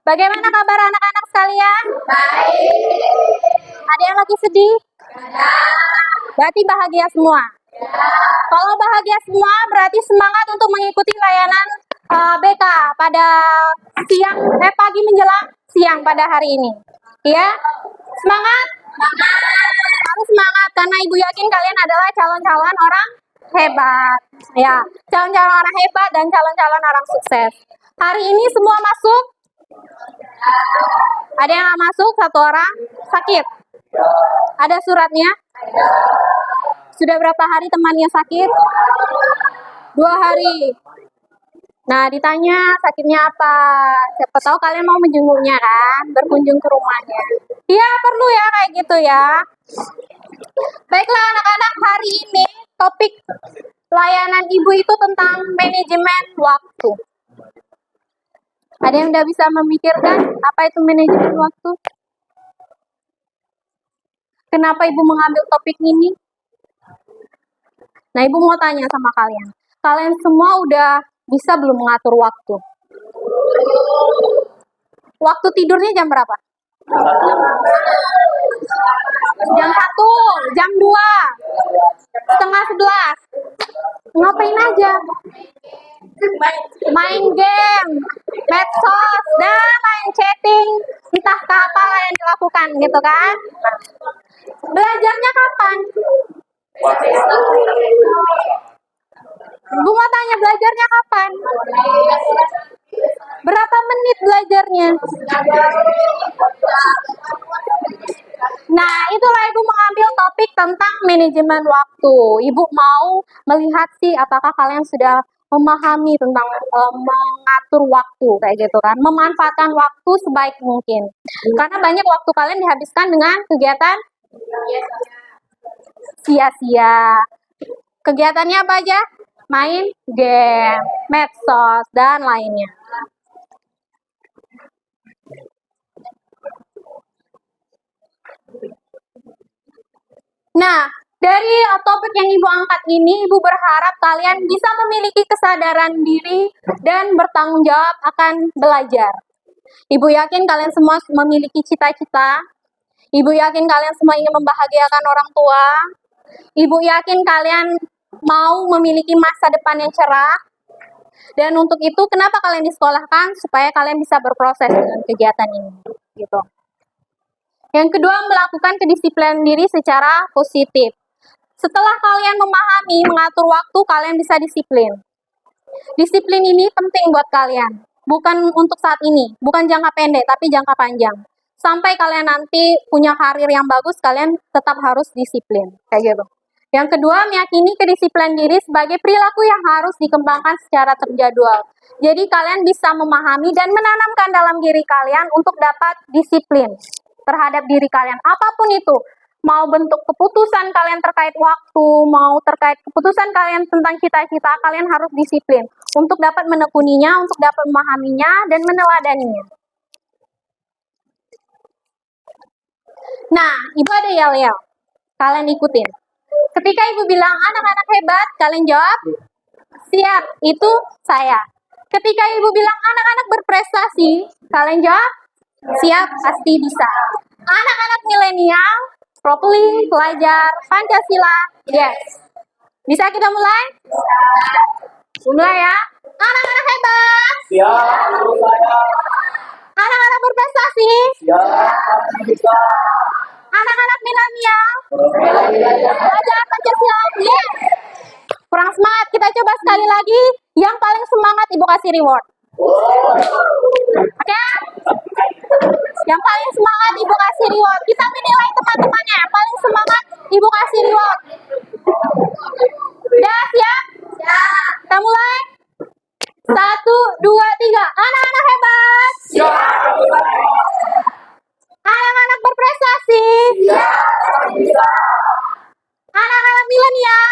Bagaimana kabar anak-anak sekalian? Ada yang lagi sedih? Berarti bahagia semua. Kalau bahagia semua, berarti semangat untuk mengikuti layanan BK pada pagi menjelang siang pada hari ini. Ya, semangat? Harus semangat karena Ibu yakin kalian adalah calon-calon orang hebat. Ya, calon-calon orang hebat dan calon-calon orang sukses. Hari ini semua masuk? Ada yang nggak masuk? Satu orang sakit? Ada suratnya? Sudah berapa hari temannya sakit? 2 hari. Nah, ditanya sakitnya apa? Siapa tahu kalian mau menjenguknya kan? Berkunjung ke rumahnya. Iya, perlu ya kayak gitu ya. Baiklah anak-anak, hari ini topik layanan ibu itu tentang manajemen waktu. Ada yang udah bisa memikirkan apa itu manajemen waktu? Kenapa ibu mengambil topik ini? Nah, ibu mau tanya sama kalian. Kalian semua udah bisa belum mengatur waktu? Waktu tidurnya jam berapa? Jam 1, jam 2, setengah 11. Ngapain aja? Main game, medsos, dan lain chatting. Entah apa yang dilakukan gitu kan. Belajarnya kapan? Bu mau tanya, belajarnya kapan? Berapa menit belajarnya? Nah, itulah ibu mengambil topik tentang manajemen waktu. Ibu mau melihat sih apakah kalian sudah memahami tentang mengatur waktu kayak gitu kan, memanfaatkan waktu sebaik mungkin. Karena banyak waktu kalian dihabiskan dengan kegiatan sia-sia. Kegiatannya apa aja? Main game, medsos, dan lainnya. Nah, dari topik yang ibu angkat ini, ibu berharap kalian bisa memiliki kesadaran diri dan bertanggung jawab akan belajar. Ibu yakin kalian semua memiliki cita-cita. Ibu yakin kalian semua ingin membahagiakan orang tua. Ibu yakin kalian mau memiliki masa depan yang cerah. Dan untuk itu, kenapa kalian disekolahkan? Supaya kalian bisa berproses dengan kegiatan ini. Gitu. Yang kedua, melakukan kedisiplinan diri secara positif. Setelah kalian memahami, mengatur waktu, kalian bisa disiplin. Disiplin ini penting buat kalian. Bukan untuk saat ini, bukan jangka pendek, tapi jangka panjang. Sampai kalian nanti punya karir yang bagus, kalian tetap harus disiplin. Kayak gitu. Yang kedua, meyakini kedisiplinan diri sebagai perilaku yang harus dikembangkan secara terjadwal. Jadi kalian bisa memahami dan menanamkan dalam diri kalian untuk dapat disiplin terhadap diri kalian, apapun itu. Mau bentuk keputusan kalian terkait waktu, mau terkait keputusan kalian tentang cita-cita, kalian harus disiplin untuk dapat menekuninya, untuk dapat memahaminya, dan meneladaninya. Nah, ibu ada yel-yel. Kalian ikutin. Ketika ibu bilang, anak-anak hebat, kalian jawab, siap, itu saya. Ketika ibu bilang, anak-anak berprestasi, kalian jawab, siap, pasti bisa. Anak-anak milenial, properly, pelajar, Pancasila, yes. Bisa kita mulai? Mulai ya. Anak-anak hebat. Siap, Anak-anak berprestasi. siap, bisa. Anak-anak milenial, pelajar Pancasila, yes. Kurang semangat, kita coba sekali lagi. Yang paling semangat ibu kasih reward. Oke? Yang paling semangat ibu kasih reward. Kita menilai teman-temannya. Yang paling semangat ibu kasih reward. Udah siap? Kita mulai. 1, 2, 3. Anak-anak hebat. Anak-anak berprestasi. Anak-anak milenial.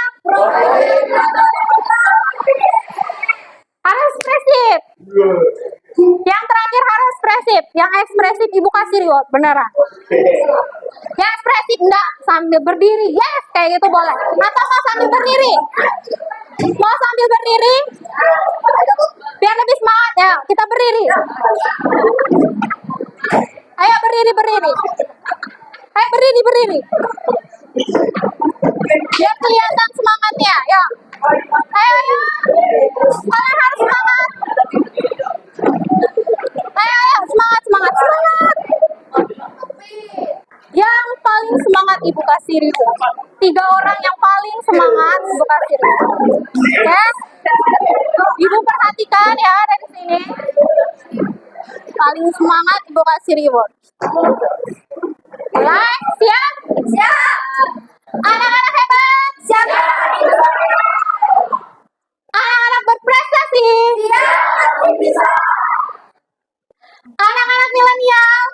Harus ekspresif. Yang terakhir harus ekspresif. Yang ekspresif ibu kasih reward, beneran. Yang ekspresif enggak sambil berdiri, yes, kayak gitu boleh. Atau mau sambil berdiri. Mau sambil berdiri? Biar lebih semangat ya. Kita berdiri. Ayo berdiri, berdiri. Ayo berdiri, berdiri. Biar kelihatan semangatnya. Ya. Ayo, ayo. Kalian harus semangat. Ayo, ayo. Semangat, semangat, semangat. Yang paling semangat Ibu kasih reward. 3 orang yang paling semangat Ibu kasih reward. Ya. Ibu perhatikan ya dari sini. Paling semangat Ibu kasih reward. Mulai, siap? Siap. Anak-anak hebat. Siap. Anak-anak berprestasi. Siap. Anak-anak milenial.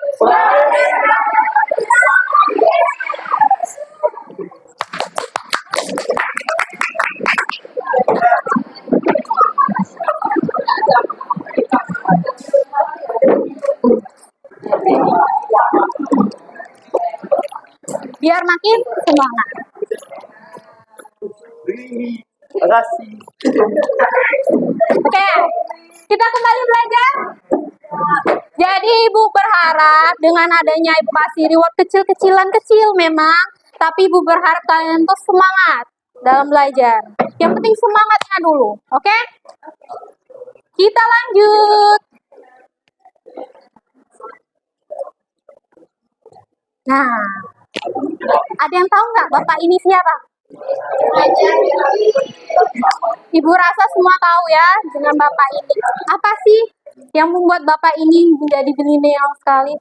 Biar makin semangat. Terima kasih. Oke, kita kembali belajar. Jadi Ibu berharap dengan adanya Ibu kasih reward kecil-kecilan kecil memang, tapi Ibu berharap kalian tuh semangat dalam belajar. Yang penting semangatnya dulu, oke? Kita lanjut. Nah, ada yang tahu nggak Bapak ini siapa? Ibu rasa semua tahu ya dengan Bapak ini. Apa sih yang membuat Bapak ini menjadi milenial sekali?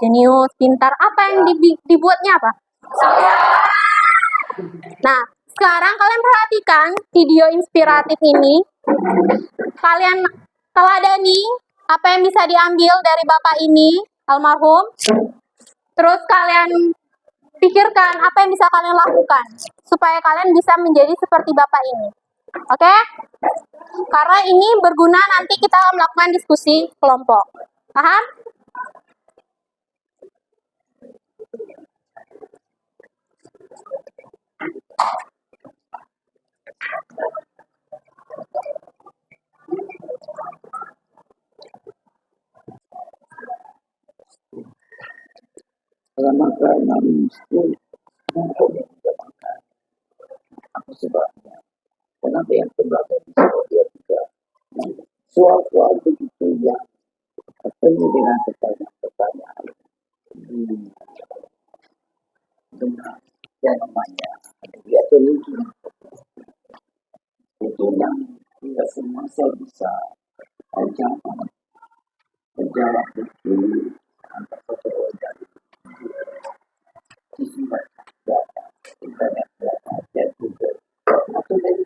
Jenius, pintar. Apa yang dibuatnya apa? Nah, sekarang kalian perhatikan video inspiratif ini. Kalian teladani apa yang bisa diambil dari Bapak ini, almarhum. Terus kalian pikirkan apa yang bisa kalian lakukan supaya kalian bisa menjadi seperti Bapak ini. Oke? Karena ini berguna nanti kita melakukan diskusi kelompok. Paham? Selama karena miskin, apa sebabnya? Kenapa yang terbelakang dia juga soal-soal begitu yang penuh dengan pertanyaan-pertanyaan dengan yang namanya dia teliti itu yang tidak semua saya bisa menjawab itu antara satu dari sumber data internet data dan Google atau dari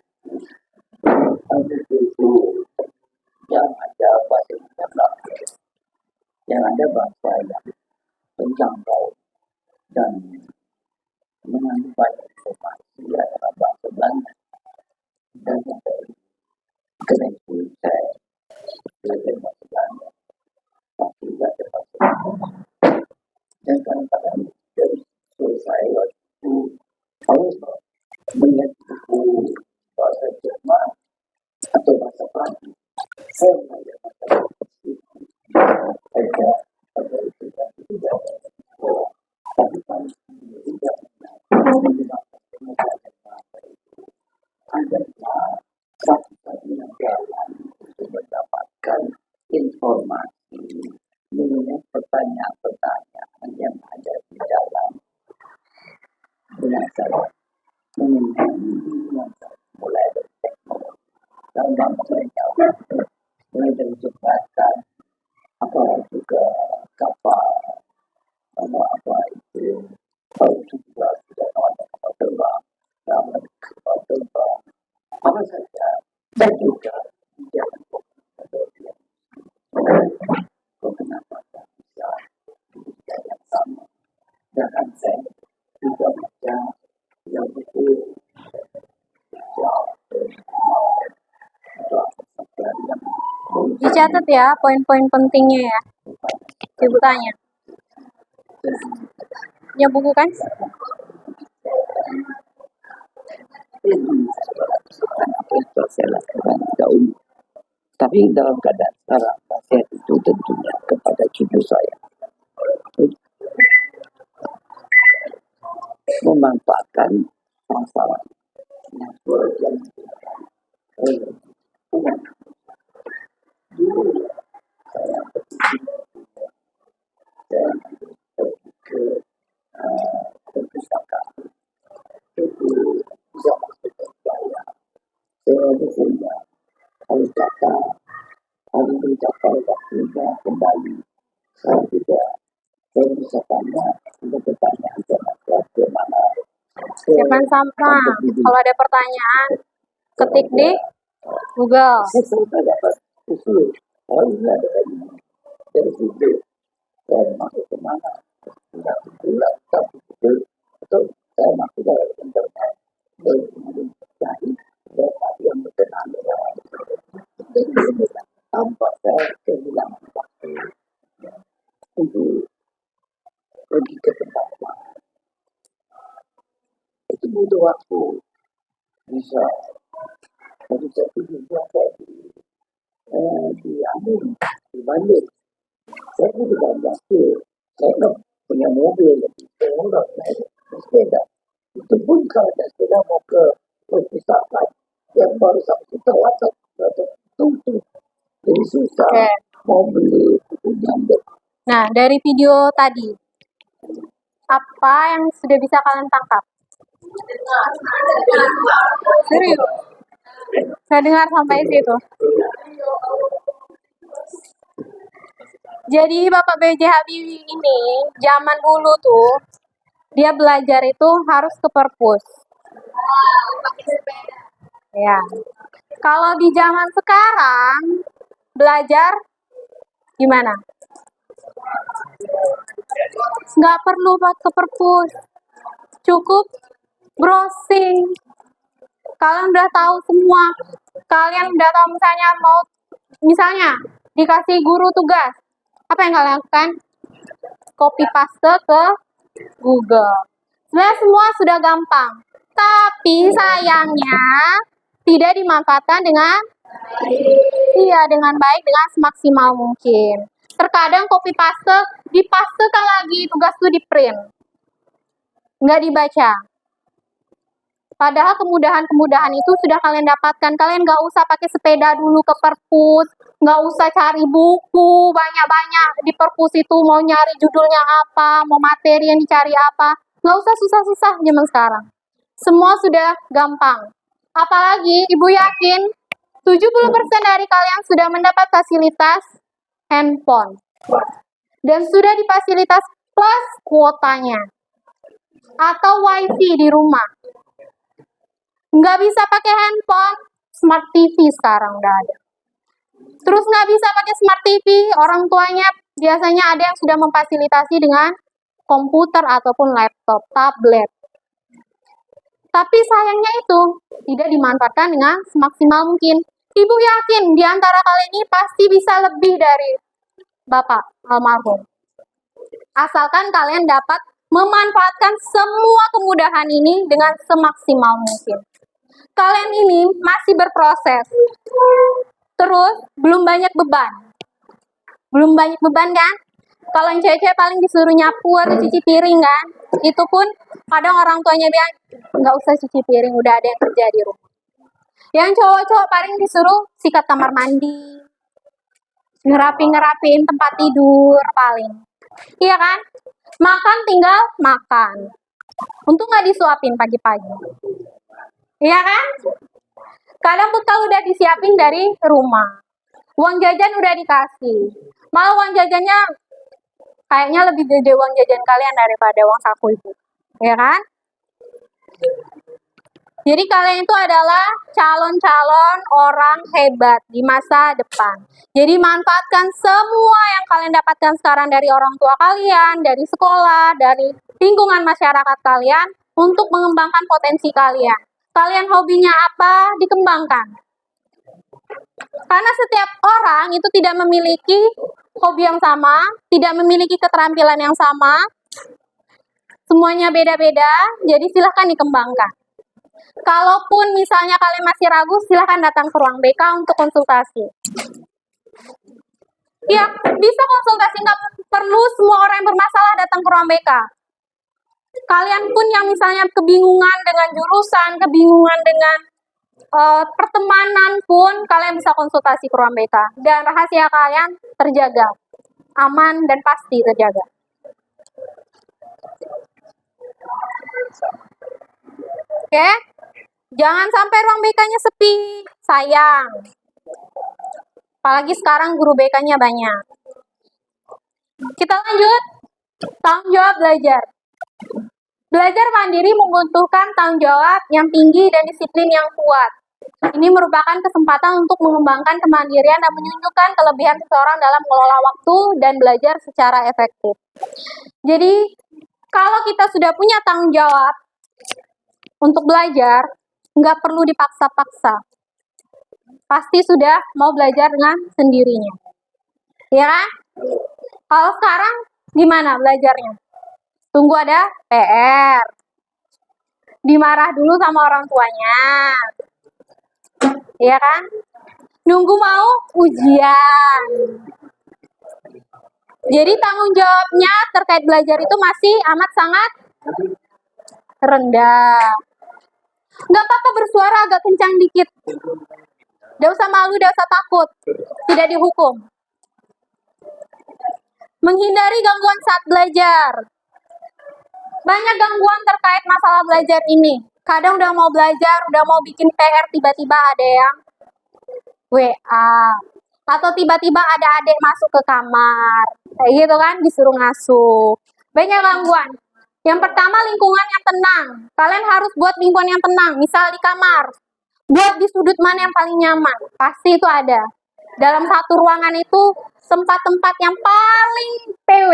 itu yang ada bahasa internet yang ada bahasa yang terjangkau dan mengandung banyak informasi adalah bahasa Belanda dan yang dari karena itu saya belajar bahasa Belanda tapi belajar bahasa Belanda dan kadang-kadang dari selesai waktu harus melihat buku bahasa Jerman atau bahasa Prancis saya belajar bahasa Prancis ada itu dan tidak tapi kan tidak adalah satu-satunya jalan untuk mendapatkan informasi mengenai pertanyaan-pertanyaan yang ada di dalam belajar mengenai mulai dari teknologi dan mulai dari jembatan apa juga kapal apa itu kalau juga tidak ada kapal terbang dalam kapal terbang apa saja dan juga jangan kenapa bisa yang sama dan saya juga baca yang buku Dicatat ya poin-poin pentingnya ya. Ibu tanya. Punya buku kan? apa yang telah saya lakukan dahulu. Tapi dalam keadaan sekarang, nasihat itu tentunya kepada cucu saya. Memanfaatkan masalah yang dulu saya pergi ke perpustakaan itu bisa masuk ke saya. Saya bersedia harus mencapai waktunya kembali. Saya tidak saya bisa tanya ada pertanyaan ke mana. Jangan sampai kalau ada pertanyaan ketik di Google. Saya dapat usul. Oh iya dari situ saya masuk ke mana? Tidak bulan tapi betul atau saya masuk dari internet dari kemudian cari dapat yang berkenan dengan tanpa saya kehilangan waktu untuk pergi ke tempat lain. Itu butuh waktu. Bisa tapi saya tujuan saya di Amin, di Bandung. Saya pun tidak waktu. Saya kan punya mobil, saya udah naik sepeda. Itu pun kalau ada sepeda mau ke perpustakaan yang baru sampai kita WhatsApp tutup. Jadi susah mau beli bukunya. Nah, dari video tadi, apa yang sudah bisa kalian tangkap? Serius? Saya dengar sampai situ. Jadi Bapak B.J. Habibie ini, zaman dulu tuh, dia belajar itu harus ke perpus. Ya. Kalau di zaman sekarang, belajar gimana? Nggak perlu ke perpus. Cukup browsing. Kalian udah tahu semua. Kalian udah tahu misalnya dikasih guru tugas. Apa yang kalian lakukan? Copy paste ke Google. Sebenarnya semua sudah gampang. Tapi sayangnya tidak dimanfaatkan dengan baik, dengan semaksimal mungkin. Terkadang copy paste dipastekan lagi, tugas itu di print. Nggak dibaca. Padahal kemudahan-kemudahan itu sudah kalian dapatkan. Kalian nggak usah pakai sepeda dulu ke perpus, nggak usah cari buku banyak-banyak di perpus itu, mau nyari judulnya apa, mau materi yang dicari apa. Nggak usah susah-susah zaman sekarang. Semua sudah gampang. Apalagi Ibu yakin 70% dari kalian sudah mendapat fasilitas handphone. Dan sudah difasilitas plus kuotanya. Atau wifi di rumah. Nggak bisa pakai handphone, smart TV sekarang udah ada. Terus nggak bisa pakai smart TV, orang tuanya biasanya ada yang sudah memfasilitasi dengan komputer ataupun laptop, tablet. Tapi sayangnya itu tidak dimanfaatkan dengan semaksimal mungkin. Ibu yakin di antara kalian ini pasti bisa lebih dari Bapak almarhum. Asalkan kalian dapat memanfaatkan semua kemudahan ini dengan semaksimal mungkin. Kalian ini masih berproses. Terus belum banyak beban. Belum banyak beban kan? Kalau yang cewek-cewek paling disuruh nyapu atau cuci piring kan? Itu pun kadang orang tuanya bilang, nggak usah cuci piring, udah ada yang kerja di rumah. Yang cowok-cowok paling disuruh sikat kamar mandi, ngerapiin tempat tidur paling. Iya kan? Makan tinggal makan. Untung nggak disuapin pagi-pagi. Iya kan? Kadang bekal udah disiapin dari rumah. Uang jajan udah dikasih. Malah uang jajannya kayaknya lebih gede uang jajan kalian daripada uang saku itu. Ya kan? Jadi kalian itu adalah calon-calon orang hebat di masa depan. Jadi manfaatkan semua yang kalian dapatkan sekarang dari orang tua kalian, dari sekolah, dari lingkungan masyarakat kalian untuk mengembangkan potensi kalian. Kalian hobinya apa? Dikembangkan. Karena setiap orang itu tidak memiliki hobi yang sama, tidak memiliki keterampilan yang sama. Semuanya beda-beda, jadi silahkan dikembangkan. Kalaupun misalnya kalian masih ragu, silahkan datang ke ruang BK untuk konsultasi. Ya, bisa konsultasi, nggak perlu semua orang yang bermasalah datang ke ruang BK. Kalian pun yang misalnya kebingungan dengan jurusan, kebingungan dengan pertemanan pun, kalian bisa konsultasi ke ruang BK. Dan rahasia kalian terjaga, aman dan pasti terjaga. Oke? Jangan sampai ruang BK-nya sepi, sayang. Apalagi sekarang guru BK-nya banyak. Kita lanjut, tanggung jawab belajar. Belajar mandiri membutuhkan tanggung jawab yang tinggi dan disiplin yang kuat. Ini merupakan kesempatan untuk mengembangkan kemandirian dan menunjukkan kelebihan seseorang dalam mengelola waktu dan belajar secara efektif. Jadi, kalau kita sudah punya tanggung jawab untuk belajar, nggak perlu dipaksa-paksa. Pasti sudah mau belajar dengan sendirinya. Ya kan? Kalau sekarang, gimana belajarnya? Tunggu ada PR. Dimarah dulu sama orang tuanya. Iya kan? Nunggu mau ujian. Jadi tanggung jawabnya terkait belajar itu masih amat sangat rendah. Nggak apa-apa bersuara agak kencang dikit. Nggak usah malu, nggak usah takut. Tidak dihukum. Menghindari gangguan saat belajar. Banyak gangguan terkait masalah belajar ini. Kadang udah mau belajar, udah mau bikin PR, tiba-tiba ada yang WA. Atau tiba-tiba ada adik masuk ke kamar. Kayak gitu kan, disuruh ngasuh. Banyak gangguan. Yang pertama, lingkungan yang tenang. Kalian harus buat lingkungan yang tenang. Misal di kamar. Buat di sudut mana yang paling nyaman. Pasti itu ada. Dalam satu ruangan itu, tempat-tempat yang paling PW.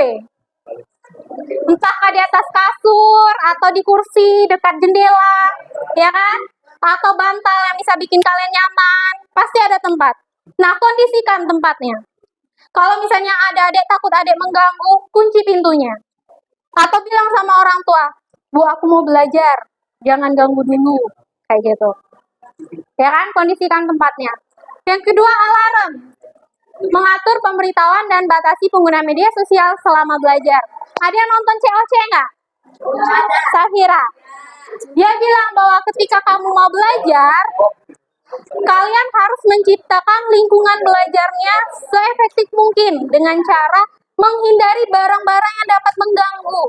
Entah di atas kasur, atau di kursi, dekat jendela, ya kan? Atau bantal yang bisa bikin kalian nyaman. Pasti ada tempat. Nah, kondisikan tempatnya. Kalau misalnya ada adik takut adik mengganggu, kunci pintunya. Atau bilang sama orang tua, Bu, aku mau belajar, jangan ganggu dulu. Kayak gitu. Ya kan? Kondisikan tempatnya. Yang kedua, alarm. Mengatur pemberitahuan dan batasi pengguna media sosial selama belajar. Ada yang nonton COC nggak? Safira. Dia bilang bahwa ketika kamu mau belajar, kalian harus menciptakan lingkungan belajarnya seefektif mungkin dengan cara menghindari barang-barang yang dapat mengganggu.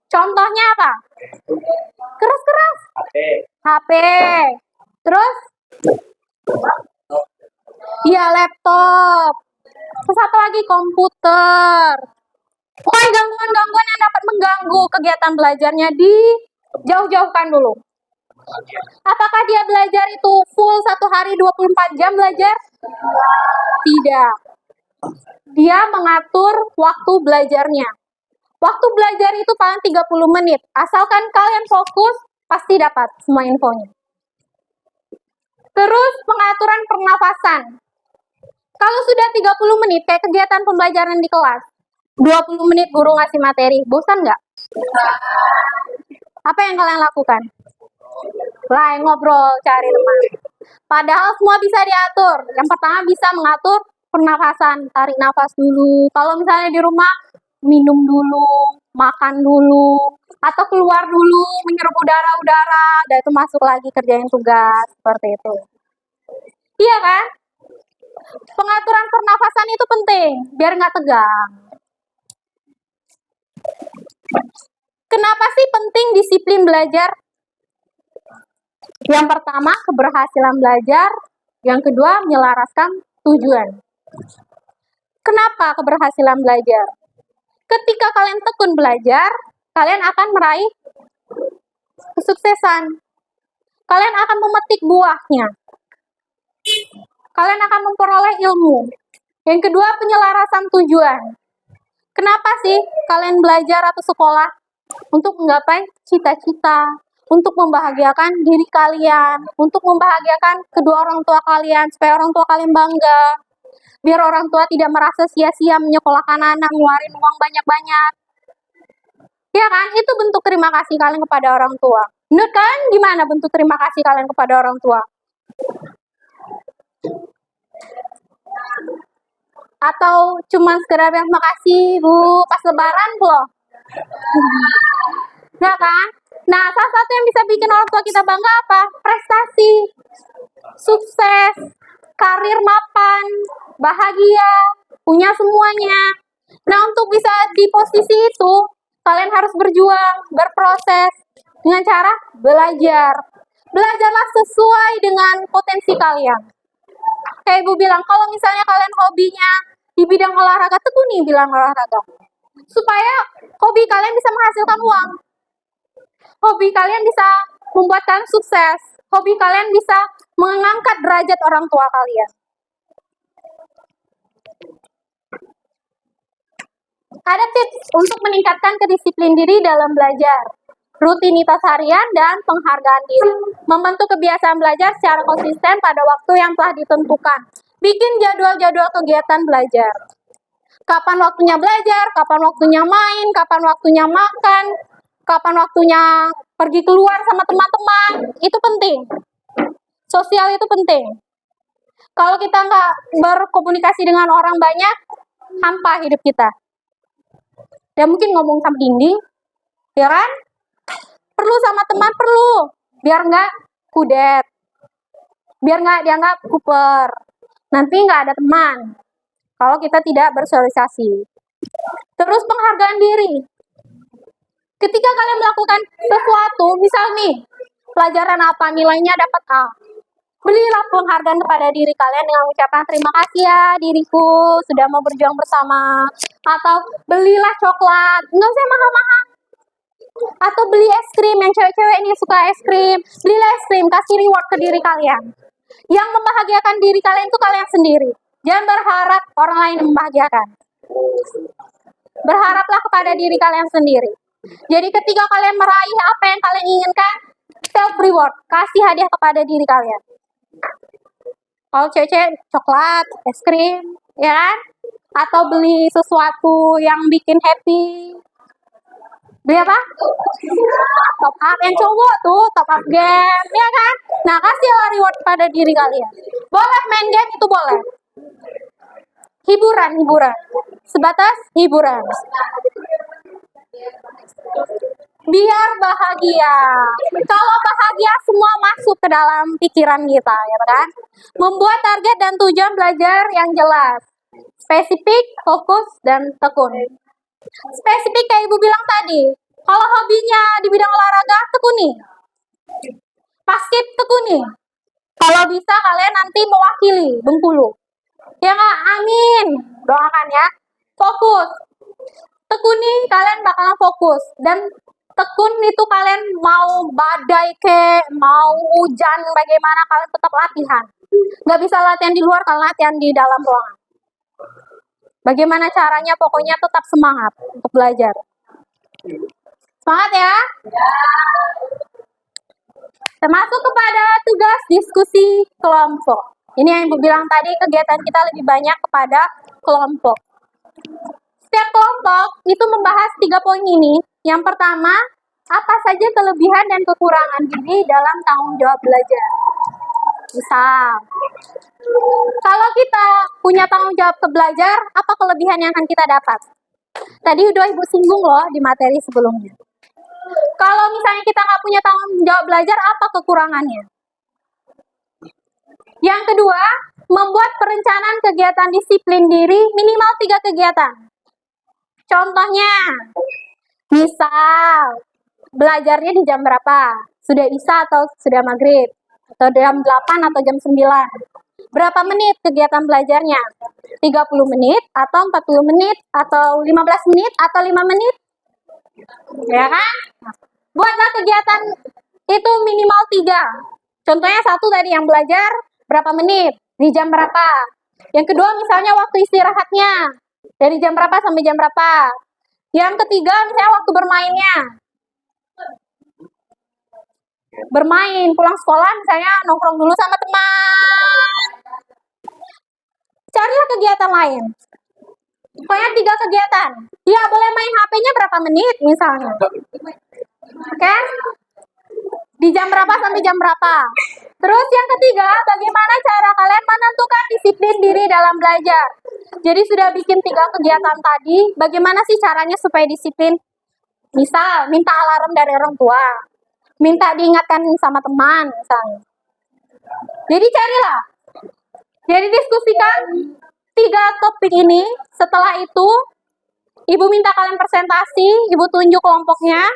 Contohnya apa? Keras-keras. HP. Terus? Iya, laptop. Terus satu lagi komputer. Pokoknya gangguan-gangguan yang dapat mengganggu kegiatan belajarnya dijauh-jauhkan dulu. Apakah dia belajar itu full 1 hari 24 jam belajar? Tidak. Dia mengatur waktu belajarnya. Waktu belajar itu paling 30 menit. Asalkan kalian fokus, pasti dapat semua infonya. Terus pengaturan pernafasan. Kalau sudah 30 menit kayak kegiatan pembelajaran di kelas, 20 menit guru ngasih materi, bosan nggak? Apa yang kalian lakukan? Lain ngobrol, cari teman. Padahal semua bisa diatur. Yang pertama bisa mengatur pernafasan, tarik nafas dulu. Kalau misalnya di rumah, minum dulu, makan dulu, atau keluar dulu, menghirup udara-udara, dan itu masuk lagi kerjain tugas, seperti itu. Iya kan? Pengaturan pernafasan itu penting, biar nggak tegang. Kenapa sih penting disiplin belajar? Yang pertama, keberhasilan belajar. Yang kedua, menyelaraskan tujuan. Kenapa keberhasilan belajar? Ketika kalian tekun belajar, kalian akan meraih kesuksesan. Kalian akan memetik buahnya. Kalian akan memperoleh ilmu. Yang kedua, penyelarasan tujuan. Kenapa sih kalian belajar atau sekolah? Untuk menggapai cita-cita, untuk membahagiakan diri kalian, untuk membahagiakan kedua orang tua kalian, supaya orang tua kalian bangga. Biar orang tua tidak merasa sia-sia menyekolahkan anak, ngeluarin uang banyak-banyak. Ya kan? Itu bentuk terima kasih kalian kepada orang tua. Menurut kalian gimana bentuk terima kasih kalian kepada orang tua? Atau cuma sekedar bilang makasih Bu pas lebaran loh? Enggak kan? Nah, salah satu yang bisa bikin orang tua kita bangga apa? Prestasi, sukses, karir mapan, bahagia, punya semuanya. Nah, untuk bisa di posisi itu, kalian harus berjuang, berproses dengan cara belajar. Belajarlah sesuai dengan potensi kalian. Kayak Ibu bilang, kalau misalnya kalian hobinya di bidang olahraga, tekuni bilang olahraga. Supaya hobi kalian bisa menghasilkan uang. Hobi kalian bisa membuat kalian sukses. Hobi kalian bisa mengangkat derajat orang tua kalian. Ada tips untuk meningkatkan kedisiplin diri dalam belajar. Rutinitas harian dan penghargaan diri. Membentuk kebiasaan belajar secara konsisten pada waktu yang telah ditentukan. Bikin jadwal-jadwal kegiatan belajar. Kapan waktunya belajar, kapan waktunya main, kapan waktunya makan, kapan waktunya pergi keluar sama teman-teman. Itu penting. Sosial itu penting. Kalau kita nggak berkomunikasi dengan orang banyak, hampa hidup kita. Ya mungkin ngomong sama dinding, ya kan? Perlu sama teman, perlu. Biar nggak kudet. Biar nggak dianggap kuper. Nanti nggak ada teman. Kalau kita tidak bersosialisasi. Terus penghargaan diri. Ketika kalian melakukan sesuatu, misal nih, pelajaran apa, nilainya dapat A. Belilah penghargaan kepada diri kalian dengan ucapan terima kasih ya diriku sudah mau berjuang bersama. Atau belilah coklat, nggak usah mahal-mahal. Atau beli es krim, yang cewek-cewek ini suka es krim. Belilah es krim, kasih reward ke diri kalian. Yang membahagiakan diri kalian itu kalian sendiri. Jangan berharap orang lain membahagiakan. Berharaplah kepada diri kalian sendiri. Jadi ketika kalian meraih apa yang kalian inginkan, self reward, kasih hadiah kepada diri kalian. Kalau cewek coklat, es krim, ya kan? Atau beli sesuatu yang bikin happy. Beli apa? Top up. Yang cowok tuh top up game, ya kan? Nah, kasihlah reward pada diri kalian. Boleh main game itu boleh. Hiburan. Sebatas hiburan. Biar bahagia. Kalau bahagia semua masuk ke dalam pikiran kita, ya kan? Membuat target dan tujuan belajar yang jelas. Spesifik, fokus, dan tekun. Spesifik kayak Ibu bilang tadi. Kalau hobinya di bidang olahraga, tekuni. Paskib, tekuni. Kalau bisa kalian nanti mewakili Bengkulu. Ya nggak? Amin. Doakan ya. Fokus. Tekuni, kalian bakalan fokus. Dan tekun itu kalian mau badai mau hujan, bagaimana kalian tetap latihan. Nggak bisa latihan di luar, kalian latihan di dalam ruangan. Bagaimana caranya? Pokoknya tetap semangat untuk belajar. Semangat ya. Termasuk kepada tugas diskusi kelompok. Ini yang Ibu bilang tadi, kegiatan kita lebih banyak kepada kelompok. Setiap kelompok itu membahas 3 poin ini. Yang pertama, apa saja kelebihan dan kekurangan diri dalam tanggung jawab belajar. Misal, kalau kita punya tanggung jawab ke belajar, apa kelebihan yang akan kita dapat? Tadi udah Ibu singgung loh di materi sebelumnya. Kalau misalnya kita nggak punya tanggung jawab belajar, apa kekurangannya? Yang kedua, membuat perencanaan kegiatan disiplin diri minimal 3 kegiatan. Contohnya, misal, belajarnya di jam berapa? Sudah isya atau sudah maghrib? Atau jam 8 atau jam 9? Berapa menit kegiatan belajarnya? 30 menit atau 40 menit atau 15 menit atau 5 menit? Ya kan? Buatlah kegiatan itu minimal 3. Contohnya 1 tadi yang belajar berapa menit? Di jam berapa? Yang kedua misalnya waktu istirahatnya. Dari jam berapa sampai jam berapa? Yang ketiga misalnya waktu bermainnya. Bermain, pulang sekolah misalnya nongkrong dulu sama teman. Carilah kegiatan lain. Pokoknya 3 kegiatan. Ya boleh main HP-nya berapa menit misalnya. Oke? Di jam berapa sampai jam berapa? Terus yang ketiga, bagaimana cara kalian menentukan disiplin diri dalam belajar? Jadi sudah bikin 3 kegiatan tadi, bagaimana sih caranya supaya disiplin? Misal, minta alarm dari orang tua, minta diingatkan sama teman, misalnya. Jadi carilah, jadi diskusikan 3 topik ini. Setelah itu, ibu minta kalian presentasi, ibu tunjuk kelompoknya.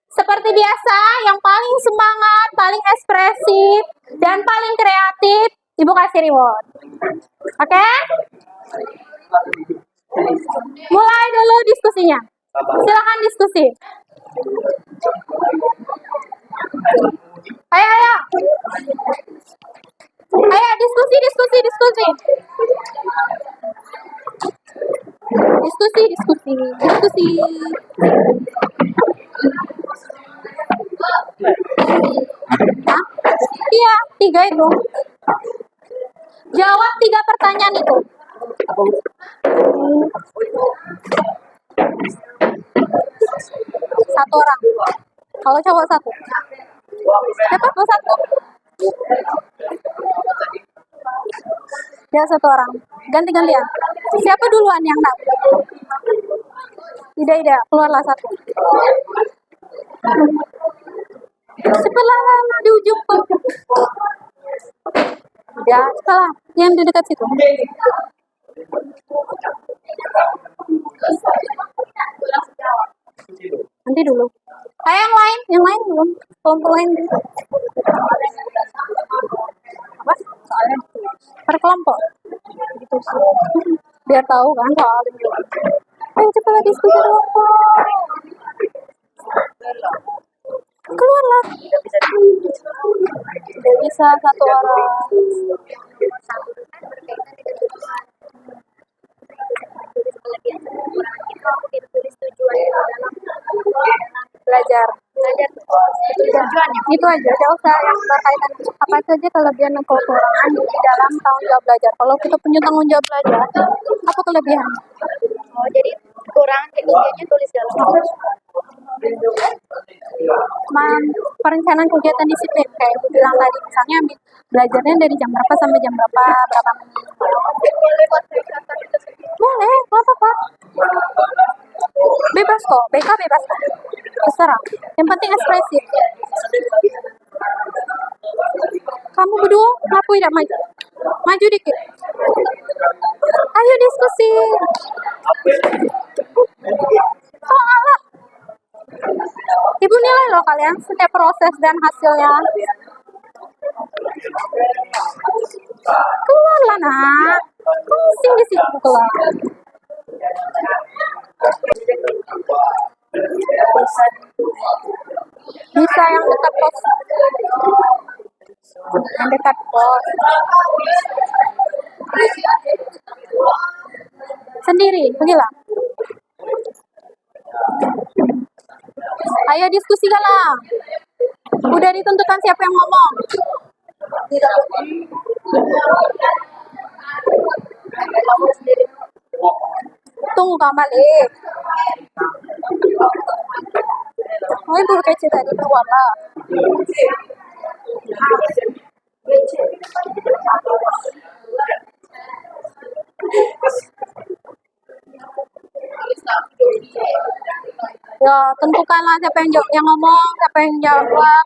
Seperti biasa, yang paling semangat, paling ekspresif, dan paling kreatif, ibu kasih reward. Oke? Mulai dulu diskusinya. Silakan diskusi. Ayo, ayo. Ayo, diskusi. Diskusi. Hah? Iya, 3 itu. Jawab 3 pertanyaan itu. Satu orang. Kalau cowok 1. Siapa mau 1? Ya, 1 orang. Ganti-gantian. Siapa duluan yang nak? Ida, keluarlah 1. Cepatlah di ujung tuh. Ya, cepatlah. Yang di dekat situ. Nanti dulu. Ayo yang lain belum. Kelompok lain. Apa? Soalnya per kelompok. Gitu sih. Biar tahu kan soalnya. Ayo cepatlah diskusi kelompok. Keluarlah. Tidak bisa 1 orang. Belajar itu aja, tidak usah yang berkaitan apa saja kelebihan dan kekurangan di dalam tanggung jawab belajar. Kalau kita punya tanggung jawab belajar, apa kelebihan? Oh, jadi kekurangan ketinggiannya tulis dalam perencanaan kegiatan disiplin kayak aku bilang tadi, misalnya belajarnya dari jam berapa sampai jam berapa menit. Boleh, nggak apa-apa. Bebas kok, BK bebas kok. Terserah. Yang penting ekspresif. Kamu berdua, kenapa tidak maju? Maju dikit. Ayo diskusi. Soal lah. Ibu nilai loh kalian setiap proses dan hasilnya. Keluarlah nak. Pusing di situ keluar. Bisa yang dekat pos. Yang dekat pos. Sendiri, pergilah. Ayo diskusikan lah. Udah ditentukan siapa yang ngomong. Tunggu Kak Malik. Oh, ibu kecil tadi keluar lah. Ya, tentukanlah siapa yang ngomong, siapa yang jawab.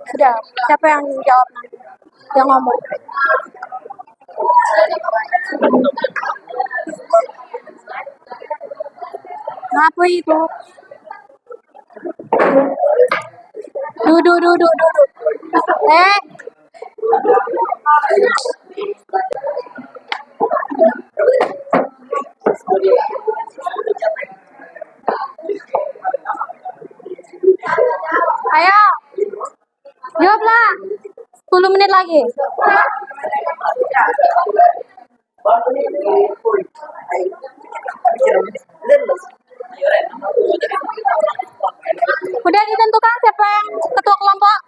Sudah, siapa yang jawab nanti? Yang ngomong. Apa itu? Duduk. Ayo, jawablah. 10 menit lagi. Udah ditentukan siapa yang ketua kelompok?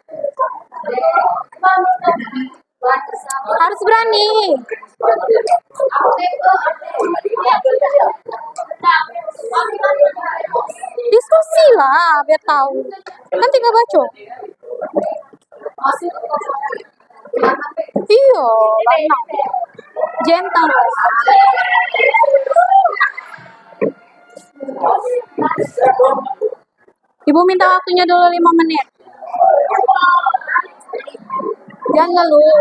Harus berani. Diskusi lah biar tahu. Kan tinggal baca. Iya, lanang. Gentle. Ibu minta waktunya dulu 5 menit. Jangan ngeluh.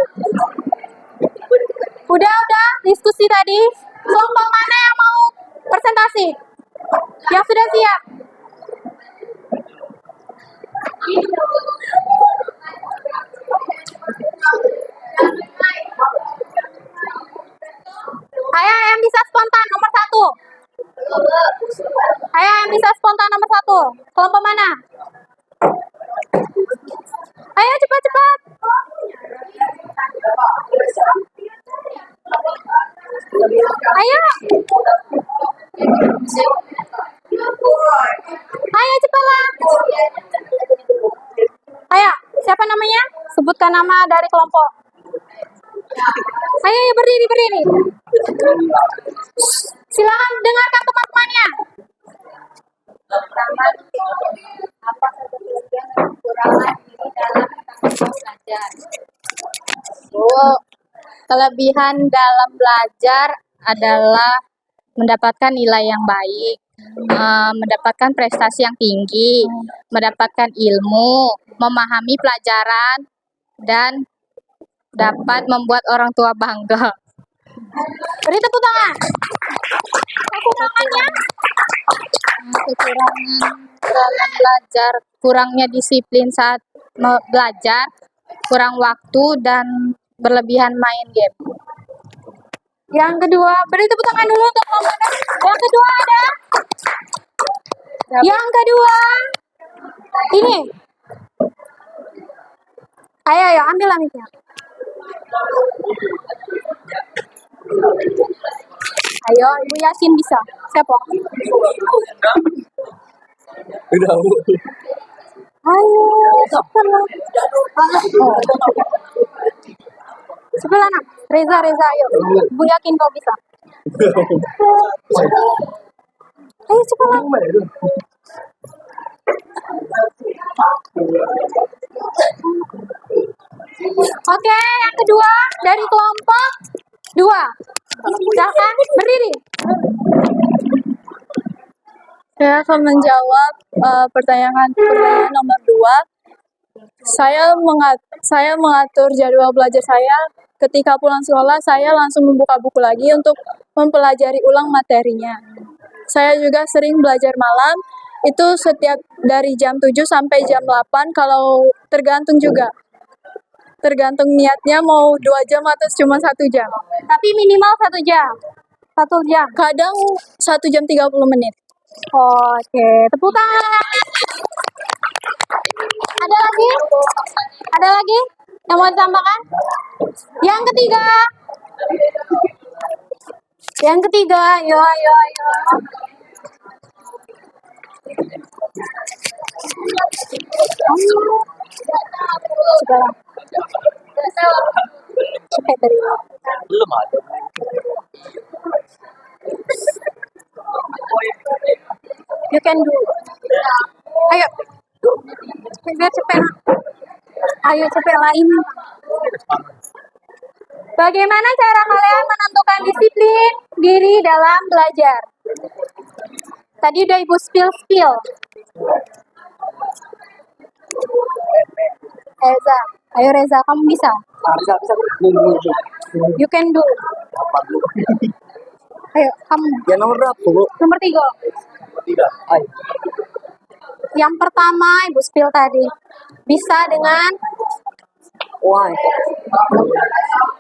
Udah, diskusi tadi. Kelompok mana yang mau presentasi? Yang sudah siap? Ayo yang bisa spontan nomor 1. Ayo yang bisa spontan nomor 1. Kelompok mana? Ayo cepat. Ayo. Ayo cepatlah. Ayo, siapa namanya? Sebutkan nama dari kelompok. Ayo berdiri. Silakan dengarkan teman-temannya. Apa saja kelebihan dan kekurangan diri dalam belajar? Kelebihan dalam belajar adalah mendapatkan nilai yang baik, mendapatkan prestasi yang tinggi, mendapatkan ilmu, memahami pelajaran, dan dapat membuat orang tua bangga. Beri tepuk tangan. Kekurangannya? Kekurangan dalam belajar, kurangnya disiplin saat belajar, kurang waktu, dan berlebihan main game. Yang kedua, beri tepuk tangan dulu untuk kelompok. Yang kedua ada. Yang kedua, ini. Ayo, ambil mic-nya. Ayo, Ibu yakin bisa. Siapa? Udah. Ayo, sebelah nak. Reza, ayo. Ibu yakin kau bisa. Ayo cepat. Oke, yang kedua dari kelompok 2. Silakan berdiri. Saya akan menjawab pertanyaan nomor 2. Saya mengatur jadwal belajar saya. Ketika pulang sekolah, saya langsung membuka buku lagi untuk mempelajari ulang materinya. Saya juga sering belajar malam, itu setiap dari jam 7 sampai jam 8, kalau tergantung juga. Tergantung niatnya mau 2 jam atau cuma 1 jam. Tapi minimal 1 jam. 1 jam. Kadang 1 jam 30 menit. Oke, tepuk tangan. Ada lagi? Ada lagi yang mau ditambahkan? Yang ketiga. Yang ketiga, ayo. Sekarang. Oke, tadi. Belum ada. You can do. Ayo. Biar cepet. Ayo cepet lain. Bagaimana cara kalian menentukan disiplin diri dalam belajar? Tadi udah Ibu spill. Reza. Ayo Reza, kamu bisa. Bisa. You can do. Ayo, kamu. Ya nomor berapa, Bu? Nomor 3. 3. Ayo. Yang pertama Ibu spill tadi. Bisa dengan Why?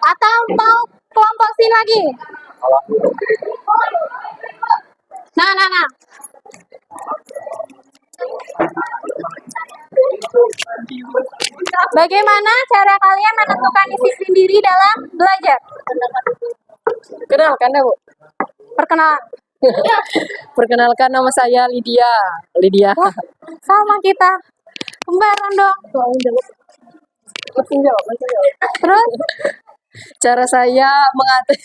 atau mau kelompok sin lagi? Nah. Bagaimana cara kalian menentukan disiplin diri dalam belajar? Kenalkan Bu. Perkenalan. Perkenalkan, nama saya Lydia. Wah, sama kita. Kembaran dong. Terus? Cara saya mengatur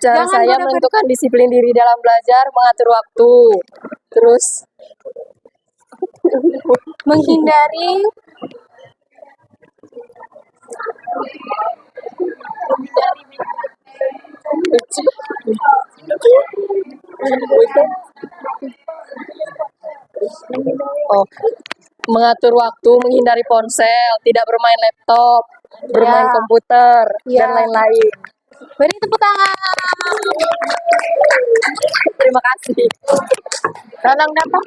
Jangan bodoh-bodoh. menentukan disiplin diri dalam belajar, mengatur waktu. Terus menghindari Oh, mengatur waktu, menghindari ponsel, tidak bermain laptop, bermain Ya. komputer, Ya. dan lain-lain. Beri tepuk tangan. Terima kasih. Dalang dapat.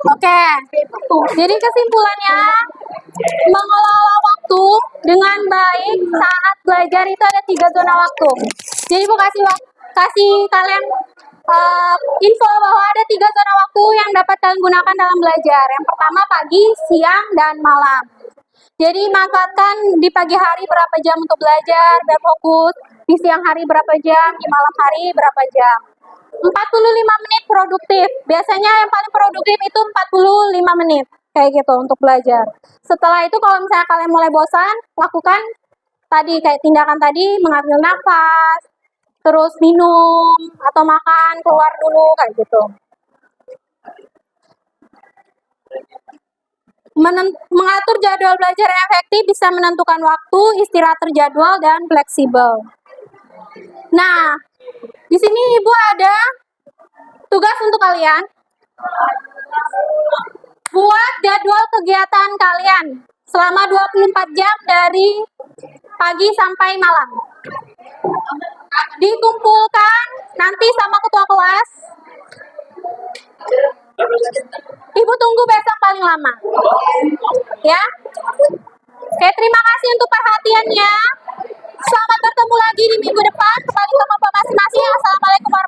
Oke, jadi kesimpulannya, mengelola waktu dengan baik saat belajar itu ada 3 zona waktu. Jadi Bu kasih kalian info bahwa ada 3 zona waktu yang dapat kalian gunakan dalam belajar. Yang pertama pagi, siang, dan malam. Jadi manfaatkan di pagi hari berapa jam untuk belajar dan fokus, di siang hari berapa jam, di malam hari berapa jam. 45 menit produktif. Biasanya yang paling produktif itu 45 menit. Kayak gitu untuk belajar. Setelah itu kalau misalnya kalian mulai bosan, lakukan tadi kayak tindakan tadi, mengambil nafas, terus minum atau makan, keluar dulu kayak gitu. Mengatur jadwal belajar yang efektif bisa menentukan waktu, istirahat terjadwal, dan fleksibel. Nah, di sini Ibu ada tugas untuk kalian. Buat jadwal kegiatan kalian selama 24 jam dari pagi sampai malam. Dikumpulkan nanti sama ketua kelas. Ibu tunggu besok paling lama. Ya. Oke, terima kasih untuk perhatiannya. Selamat bertemu lagi di minggu depan. Kembali ke kelompok masing-masing. Assalamualaikum warahmatullahi wabarakatuh.